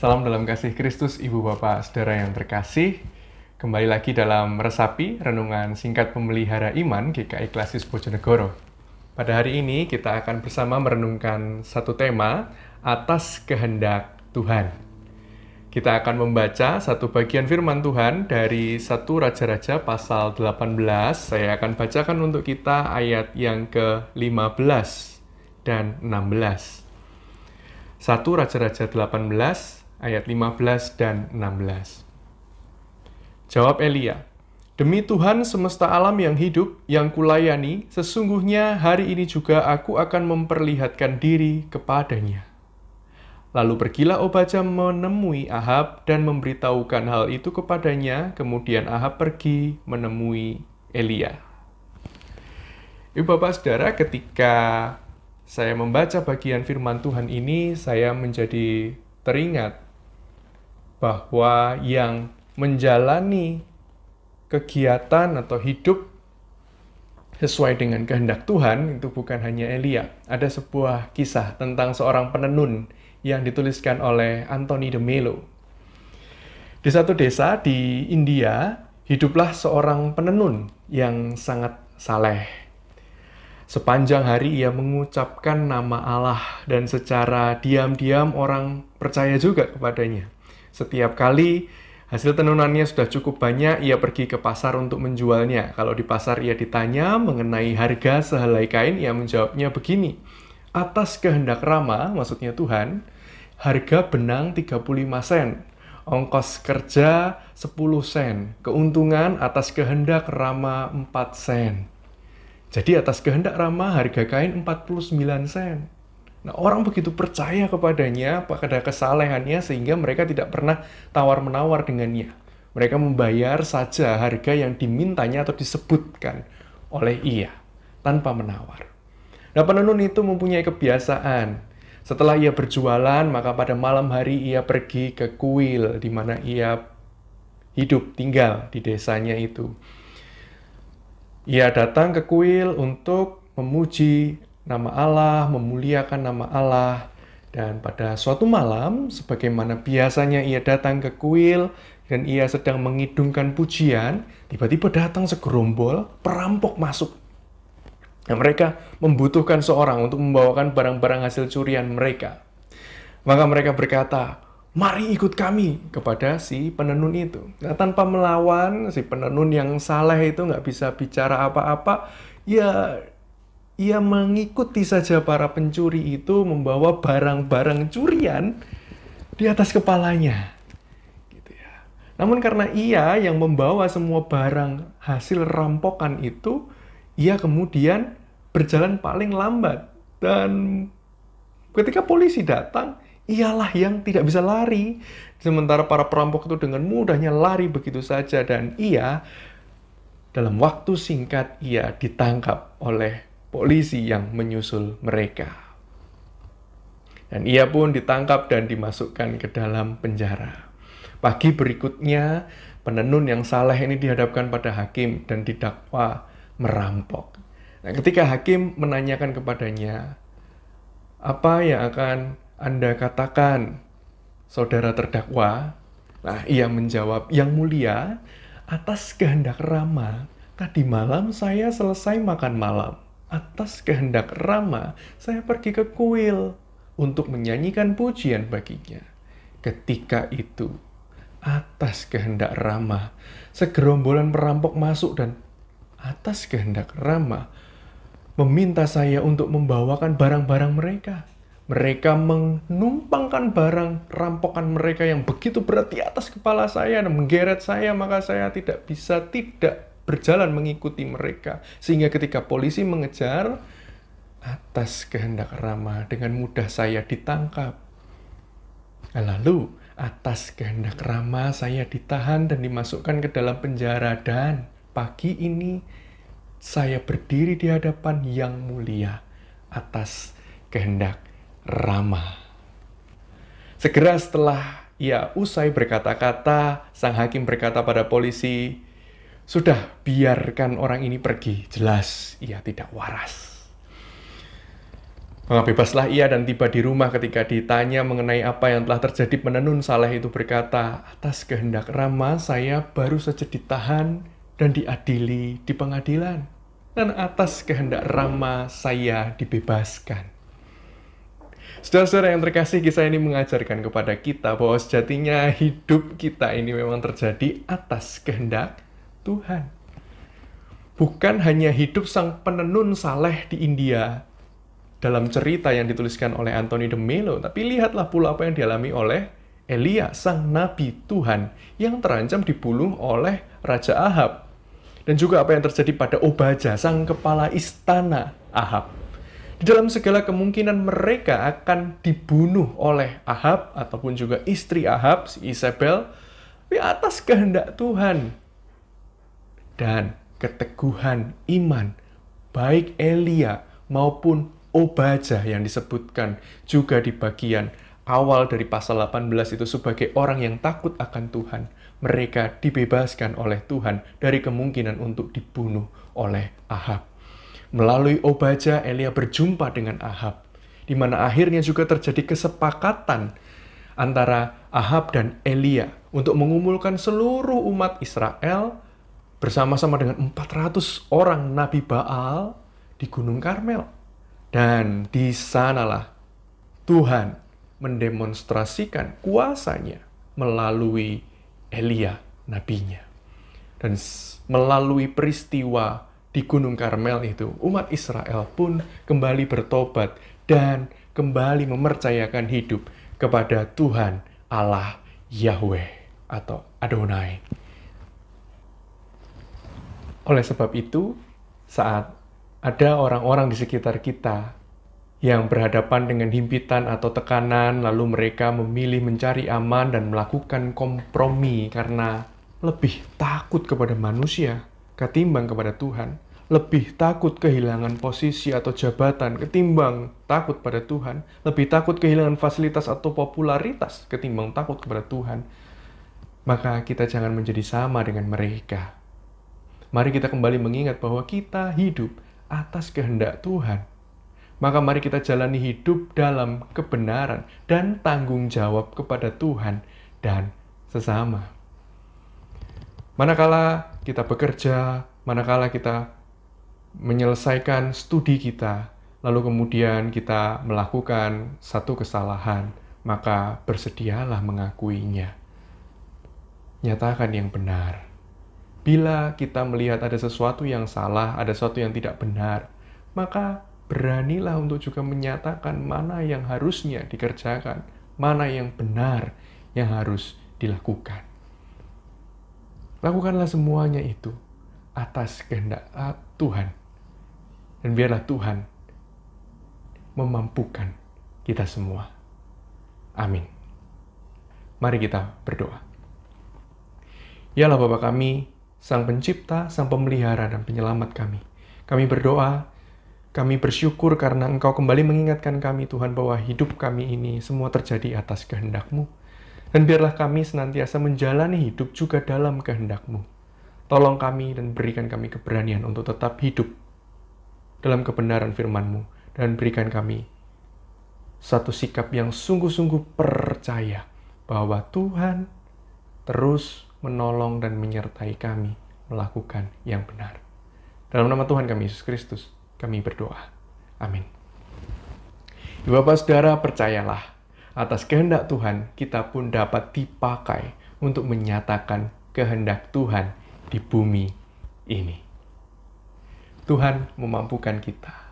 Salam dalam kasih Kristus, Ibu Bapak, Saudara yang terkasih. Kembali lagi dalam Resapi, Renungan Singkat Pemelihara Iman GKI Klasis Bojonegoro. Pada hari ini kita akan bersama merenungkan satu tema, atas kehendak Tuhan. Kita akan membaca satu bagian firman Tuhan dari 1 Raja-Raja pasal 18. Saya akan bacakan untuk kita ayat yang ke-15 dan 16. 1 Raja-Raja 18 ayat 15 dan 16. Jawab Elia, "Demi Tuhan semesta alam yang hidup, yang kulayani, sesungguhnya hari ini juga aku akan memperlihatkan diri kepadanya." Lalu pergilah Obaja menemui Ahab dan memberitahukan hal itu kepadanya, kemudian Ahab pergi menemui Elia. Ibu Bapak Saudara, ketika saya membaca bagian firman Tuhan ini, saya menjadi teringat bahwa yang menjalani kegiatan atau hidup sesuai dengan kehendak Tuhan itu bukan hanya Elia. Ada sebuah kisah tentang seorang penenun yang dituliskan oleh Anthony de Mello. Di satu desa di India, hiduplah seorang penenun yang sangat saleh. Sepanjang hari ia mengucapkan nama Allah dan secara diam-diam orang percaya juga kepadanya. Setiap kali hasil tenunannya sudah cukup banyak, ia pergi ke pasar untuk menjualnya. Kalau di pasar ia ditanya mengenai harga sehelai kain, ia menjawabnya begini, "Atas kehendak Rama," maksudnya Tuhan, "harga benang 35 sen, ongkos kerja 10 sen, keuntungan atas kehendak Rama 4 sen. Jadi atas kehendak Rama harga kain 49 sen. Nah, orang begitu percaya kepadanya, pada kesalehannya, sehingga mereka tidak pernah tawar-menawar dengannya. Mereka membayar saja harga yang dimintanya atau disebutkan oleh ia, tanpa menawar. Nah, penenun itu mempunyai kebiasaan. Setelah ia berjualan, maka pada malam hari ia pergi ke kuil, di mana ia hidup, tinggal di desanya itu. Ia datang ke kuil untuk memuji nama Allah, memuliakan nama Allah. Dan pada suatu malam, sebagaimana biasanya ia datang ke kuil dan ia sedang mengidungkan pujian, tiba-tiba datang segerombol perampok masuk. Nah, mereka membutuhkan seorang untuk membawakan barang-barang hasil curian mereka. Maka mereka berkata, "Mari ikut kami," kepada si penenun itu. Nah, tanpa melawan, si penenun yang saleh itu nggak bisa bicara apa-apa, ia mengikuti saja para pencuri itu membawa barang-barang curian di atas kepalanya. Gitu ya. Namun karena ia yang membawa semua barang hasil rampokan itu, ia kemudian berjalan paling lambat. Dan ketika polisi datang, ialah yang tidak bisa lari. Sementara para perampok itu dengan mudahnya lari begitu saja. Dan ia, dalam waktu singkat, ia ditangkap oleh polisi yang menyusul mereka. Dan ia pun ditangkap dan dimasukkan ke dalam penjara. Pagi berikutnya, penenun yang saleh ini dihadapkan pada hakim dan didakwa merampok. Nah, ketika hakim menanyakan kepadanya, "Apa yang akan Anda katakan, saudara terdakwa?" Nah, ia menjawab, "Yang mulia, atas kehendak Rama, tadi malam saya selesai makan malam. Atas kehendak Rama, saya pergi ke kuil untuk menyanyikan pujian baginya. Ketika itu, atas kehendak Rama, segerombolan perampok masuk dan atas kehendak Rama meminta saya untuk membawakan barang-barang mereka. Mereka menumpangkan barang rampokan mereka yang begitu berat di atas kepala saya dan menggeret saya, maka saya tidak bisa tidak berjalan mengikuti mereka. Sehingga ketika polisi mengejar, atas kehendak Rama dengan mudah saya ditangkap. Lalu atas kehendak Rama saya ditahan dan dimasukkan ke dalam penjara, dan pagi ini saya berdiri di hadapan Yang Mulia atas kehendak Rama." Segera setelah ia usai berkata-kata, sang hakim berkata pada polisi, "Sudah, biarkan orang ini pergi. Jelas ia tidak waras." Maka bebaslah ia dan tiba di rumah. Ketika ditanya mengenai apa yang telah terjadi, penenun Saleh itu berkata, atas kehendak Rama saya baru saja ditahan dan diadili di pengadilan. Dan atas kehendak Rama saya dibebaskan. Saudara-saudara yang terkasih, kisah ini mengajarkan kepada kita bahwa sejatinya hidup kita ini memang terjadi atas kehendak Tuhan. Bukan hanya hidup sang penenun Saleh di India dalam cerita yang dituliskan oleh Anthony de Mello, tapi lihatlah pula apa yang dialami oleh Elia, sang nabi Tuhan, yang terancam dibunuh oleh Raja Ahab. Dan juga apa yang terjadi pada Obadja, sang kepala istana Ahab. Di dalam segala kemungkinan mereka akan dibunuh oleh Ahab, ataupun juga istri Ahab, si Isabel, tapi atas kehendak Tuhan. Dan keteguhan iman, baik Elia maupun Obadja yang disebutkan juga di bagian awal dari pasal 18 itu sebagai orang yang takut akan Tuhan. Mereka dibebaskan oleh Tuhan dari kemungkinan untuk dibunuh oleh Ahab. Melalui Obadja, Elia berjumpa dengan Ahab, di mana akhirnya juga terjadi kesepakatan antara Ahab dan Elia untuk mengumpulkan seluruh umat Israel bersama-sama dengan 400 orang Nabi Baal di Gunung Karmel. Dan di sanalah Tuhan mendemonstrasikan kuasanya melalui Elia, nabinya. Dan melalui peristiwa di Gunung Karmel itu, umat Israel pun kembali bertobat dan kembali mempercayakan hidup kepada Tuhan Allah Yahweh atau Adonai. Oleh sebab itu, saat ada orang-orang di sekitar kita yang berhadapan dengan himpitan atau tekanan, lalu mereka memilih mencari aman dan melakukan kompromi karena lebih takut kepada manusia ketimbang kepada Tuhan, lebih takut kehilangan posisi atau jabatan ketimbang takut pada Tuhan, lebih takut kehilangan fasilitas atau popularitas ketimbang takut kepada Tuhan, maka kita jangan menjadi sama dengan mereka. Mari kita kembali mengingat bahwa kita hidup atas kehendak Tuhan. Maka mari kita jalani hidup dalam kebenaran dan tanggung jawab kepada Tuhan dan sesama. Manakala kita bekerja, manakala kita menyelesaikan studi kita, lalu kemudian kita melakukan satu kesalahan, maka bersedialah mengakuinya. Nyatakan yang benar. Bila kita melihat ada sesuatu yang salah, ada sesuatu yang tidak benar, maka beranilah untuk juga menyatakan mana yang harusnya dikerjakan, mana yang benar yang harus dilakukan. Lakukanlah semuanya itu atas kehendak Tuhan. Dan biarlah Tuhan memampukan kita semua. Amin. Mari kita berdoa. Ya Allah Bapa kami, Sang Pencipta, Sang Pemelihara, dan Penyelamat kami. Kami berdoa, kami bersyukur karena Engkau kembali mengingatkan kami, Tuhan, bahwa hidup kami ini semua terjadi atas kehendak-Mu. Dan biarlah kami senantiasa menjalani hidup juga dalam kehendak-Mu. Tolong kami dan berikan kami keberanian untuk tetap hidup dalam kebenaran firman-Mu. Dan berikan kami satu sikap yang sungguh-sungguh percaya bahwa Tuhan terus menolong dan menyertai kami melakukan yang benar. Dalam nama Tuhan kami, Yesus Kristus, kami berdoa. Amin. Ibu Bapak Saudara, percayalah, atas kehendak Tuhan, kita pun dapat dipakai untuk menyatakan kehendak Tuhan di bumi ini. Tuhan memampukan kita.